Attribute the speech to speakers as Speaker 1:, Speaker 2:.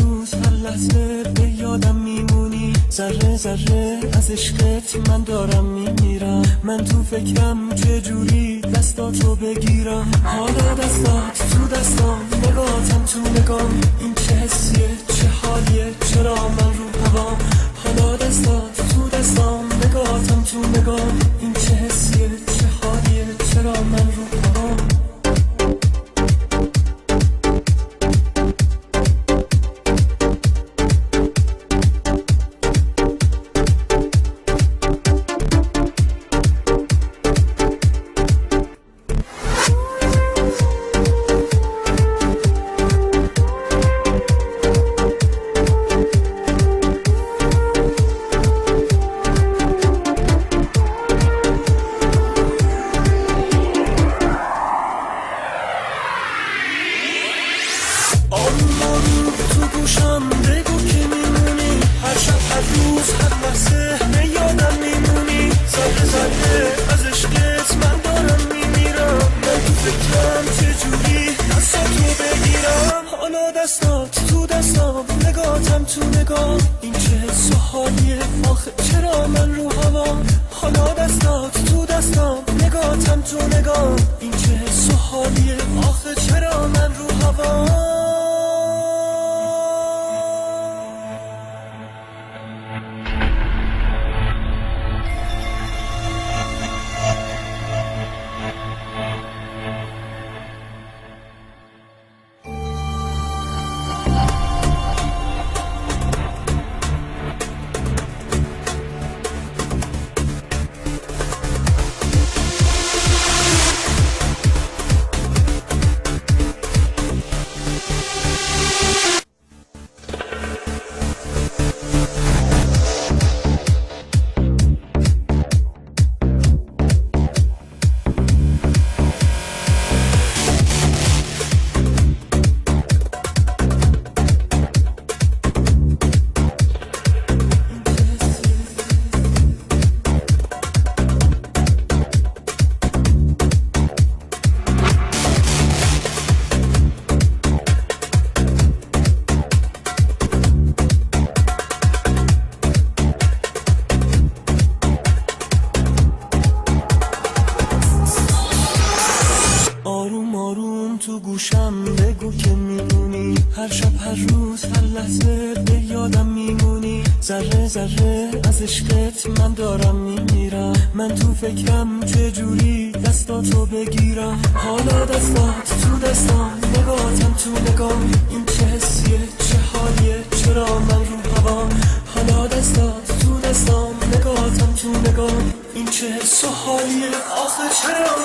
Speaker 1: روز هر لحظه به یادم میمونی، ذره ذره از عشقت من دارم میمیرم. من تو فکرم چجوری دستاتو بگیرم، حالا دستات تو دستام، نگاهتم تو نگام. این چه حسیه چه حالیه، چرا من رو هوام؟ حالا دستات تو دستام، نگاهتم تو نگام. این چه حسیه چه حالیه، چرا من رو هوام؟ آروم تو گوشم بگو که میمونی، هر شب هر روز هر لحظه به یادم میمونی. ذره ذره از عشقت من دارم میمیرم. من تو فکرم چجوری دستاتو بگیرم، حالا دستات تو دستام، نگاهتم تو نگاه. این چه حس و حالیه آخه، چرا من رو هوام؟ حالا دستات تو دستام، نگاهتم تو نگاه. این چه حس و حالیه آخه، چرا من رو هوام؟ آروم آروم تو گوشم بگو که میمونی، هر شب هر روز هر لحظه به یادم میمونی. ذره ذره از عشقت من دارم میمیرم. من تو فکرم چجوری دستاتو بگیرم، حالا دستات تو دستام، نگاهتم تو نگام. این چه حسیه چه حالیه، چرا من رو هوام؟ حالا دستات تو دستام، نگاهتم تو نگام. این چه حس و حالیه آخه، چرا